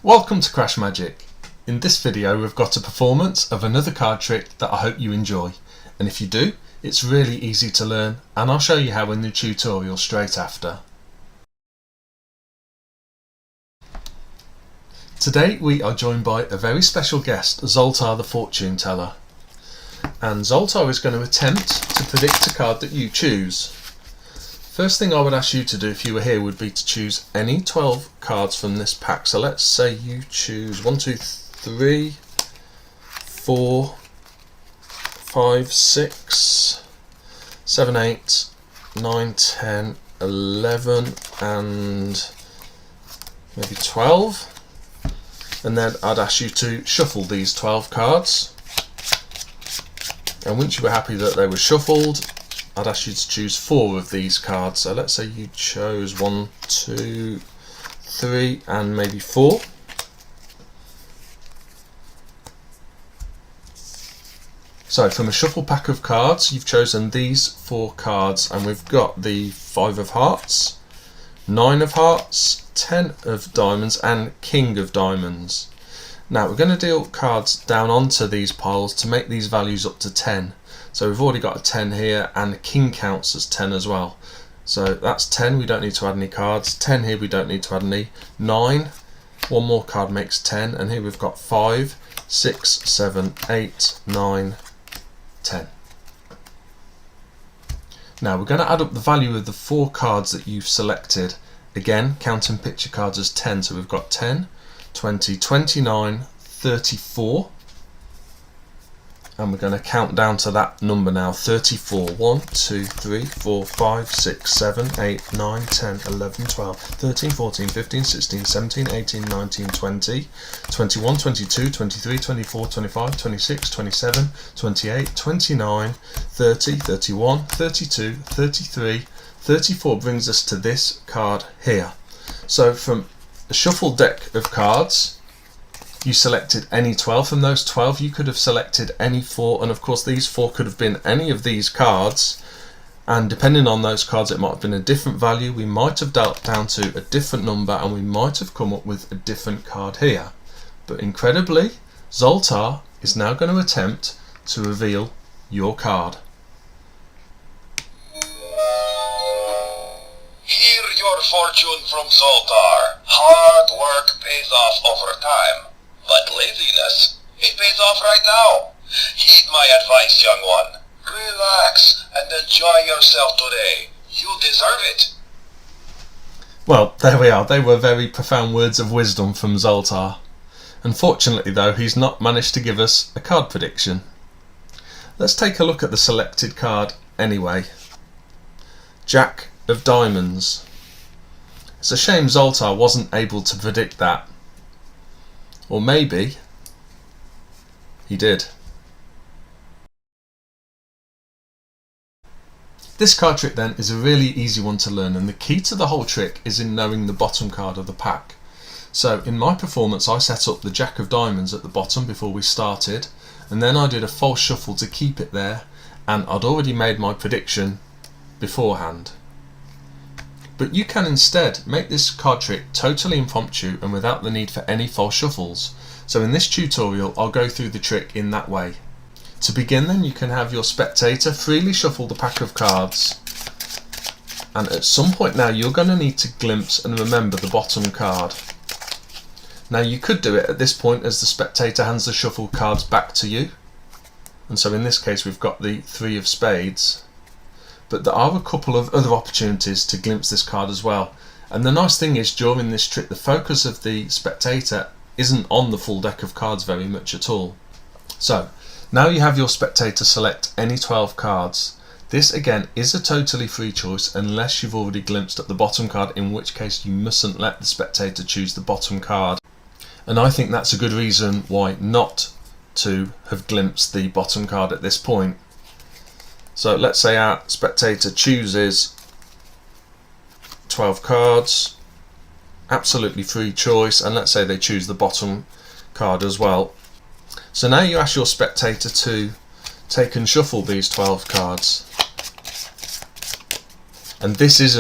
Welcome to CrashMagic. In this video we've got a performance of another card trick that I hope you enjoy, and if you do, it's really easy to learn and I'll show you how in the tutorial straight after. Today we are joined by a very special guest, Zoltar the fortune teller, and Zoltar is going to attempt to predict a card that you choose. First thing I would ask you to do if you were here would be to choose any 12 cards from this pack. So let's say you choose 1, 2, 3, 4, 5, 6, 7, 8, 9, 10, 11 and maybe 12. And then I'd ask you to shuffle these 12 cards. And once you were happy that they were shuffled, I'd ask you to choose 4 of these cards. So let's say you chose 1, 2, 3 and maybe 4. So from a shuffle pack of cards you've chosen these 4 cards, and we've got the 5 of hearts, 9 of hearts, 10 of diamonds and king of diamonds. Now we're going to deal cards down onto these piles to make these values up to 10. So we've already got a 10 here, and the king counts as 10 as well. So that's 10, we don't need to add any cards. 10 here, we don't need to add any. 9, one more card makes 10, and here we've got 5, 6, 7, 8, 9, 10. Now we're going to add up the value of the 4 cards that you've selected. Again, counting picture cards as 10, so we've got 10, 20, 29, 34. And we're going to count down to that number now, 34. 1, 2, 3, 4, 5, 6, 7, 8, 9, 10, 11, 12, 13, 14, 15, 16, 17, 18, 19, 20, 21, 22, 23, 24, 25, 26, 27, 28, 29, 30, 31, 32, 33, 34 brings us to this card here. So from a shuffled deck of cards, you selected any 12. From those 12 you could have selected any 4, and of course these 4 could have been any of these cards, and depending on those cards it might have been a different value. We might have dealt down to a different number and we might have come up with a different card here. But incredibly, Zoltar is now going to attempt to reveal your card. Hear your fortune from Zoltar. Hard work pays off over time. But laziness, it pays off right now. Heed my advice, young one. Relax and enjoy yourself today. You deserve it. Well, there we are. They were very profound words of wisdom from Zoltar. Unfortunately though, he's not managed to give us a card prediction. Let's take a look at the selected card anyway. Jack of diamonds. It's a shame Zoltar wasn't able to predict that. Or maybe he did. This card trick then is a really easy one to learn, and the key to the whole trick is in knowing the bottom card of the pack. So in my performance I set up the Jack of diamonds at the bottom before we started, and then I did a false shuffle to keep it there, and I'd already made my prediction beforehand. But you can instead make this card trick totally impromptu and without the need for any false shuffles. So in this tutorial I'll go through the trick in that way. To begin then, you can have your spectator freely shuffle the pack of cards, and at some point now you're going to need to glimpse and remember the bottom card. Now you could do it at this point as the spectator hands the shuffled cards back to you, and so in this case we've got the 3 of spades. But there are a couple of other opportunities to glimpse this card as well. And the nice thing is, during this trick the focus of the spectator isn't on the full deck of cards very much at all. So now you have your spectator select any 12 cards. This again is a totally free choice unless you've already glimpsed at the bottom card, in which case you mustn't let the spectator choose the bottom card. And I think that's a good reason why not to have glimpsed the bottom card at this point. So let's say our spectator chooses 12 cards, absolutely free choice, and let's say they choose the bottom card as well. So now you ask your spectator to take and shuffle these 12 cards. And this is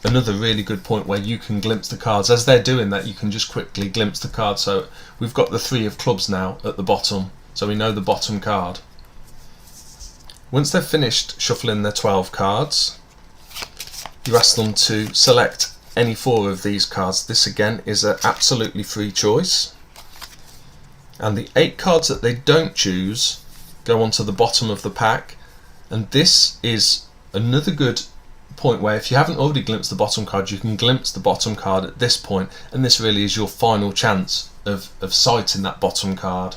another really good point where you can glimpse the cards. As they're doing that, you can just quickly glimpse the card. So we've got the 3 of clubs now at the bottom, so we know the bottom card. Once they've finished shuffling their 12 cards, you ask them to select any 4 of these cards. This again is an absolutely free choice. And the 8 cards that they don't choose go onto the bottom of the pack. And this is another good point where if you haven't already glimpsed the bottom card, you can glimpse the bottom card at this point, and this really is your final chance of sighting that bottom card.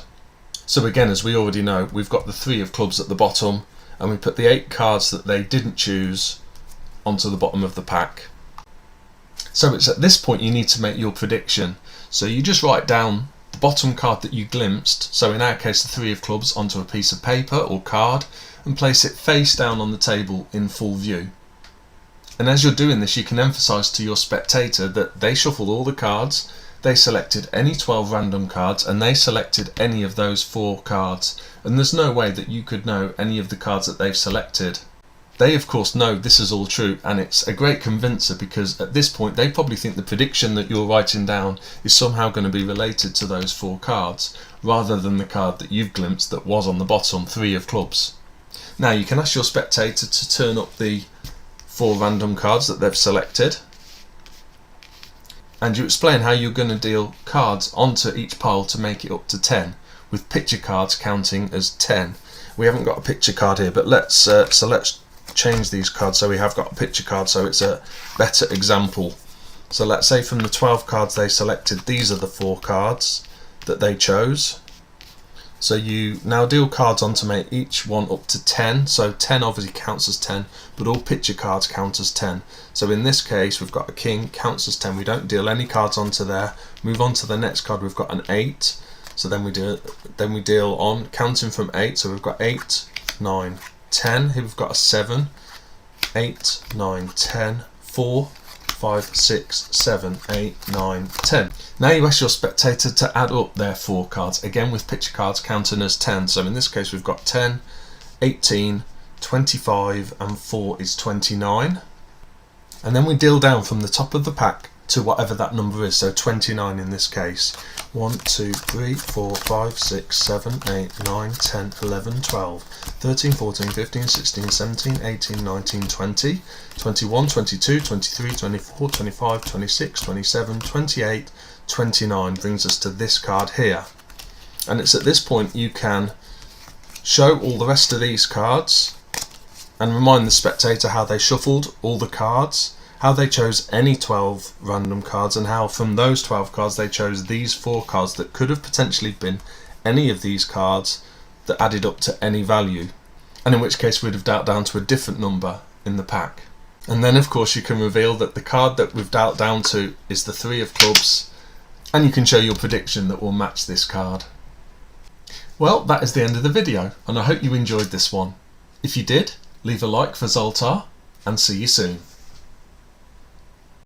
So again, as we already know, we've got the 3 of clubs at the bottom, and we put the 8 cards that they didn't choose onto the bottom of the pack. So it's at this point you need to make your prediction. So you just write down the bottom card that you glimpsed, so in our case the 3 of clubs, onto a piece of paper or card, and place it face down on the table in full view. And as you're doing this, you can emphasise to your spectator that they shuffled all the cards, they selected any 12 random cards, and they selected any of those 4 cards, and there's no way that you could know any of the cards that they've selected. They of course know this is all true, and it's a great convincer, because at this point they probably think the prediction that you're writing down is somehow going to be related to those 4 cards, rather than the card that you've glimpsed that was on the bottom, 3 of clubs. Now you can ask your spectator to turn up the 4 random cards that they've selected, and you explain how you're going to deal cards onto each pile to make it up to 10, with picture cards counting as 10. We haven't got a picture card here, but let's change these cards so we have got a picture card, so it's a better example. So let's say from the 12 cards they selected, these are the 4 cards that they chose. So you now deal cards on to make each one up to 10. So 10 obviously counts as 10, but all picture cards count as 10. So in this case we've got a king, counts as 10. We don't deal any cards onto there. Move on to the next card, we've got an 8. So then we deal on counting from 8. So we've got 8, 9, 10. Here we've got a 7, 8, 9, 10, 4, 5, 6, 7, 8, 9, 10. Now you ask your spectator to add up their 4 cards, again with picture cards counting as 10. So in this case we've got 10, 18, 25, and 4 is 29. And then we deal down from the top of the pack to whatever that number is, so 29 in this case. 1, 2, 3, 4, 5, 6, 7, 8, 9, 10, 11, 12, 13, 14, 15, 16, 17, 18, 19, 20, 21, 22, 23, 24, 25, 26, 27, 28, 29 brings us to this card here. And it's at this point you can show all the rest of these cards and remind the spectator how they shuffled all the cards, how they chose any 12 random cards, and how from those 12 cards they chose these 4 cards that could have potentially been any of these cards that added up to any value, and in which case we'd have dealt down to a different number in the pack. And then of course you can reveal that the card that we've dealt down to is the 3 of clubs, and you can show your prediction that will match this card. Well, that is the end of the video, and I hope you enjoyed this one. If you did, leave a like for Zoltar, and see you soon.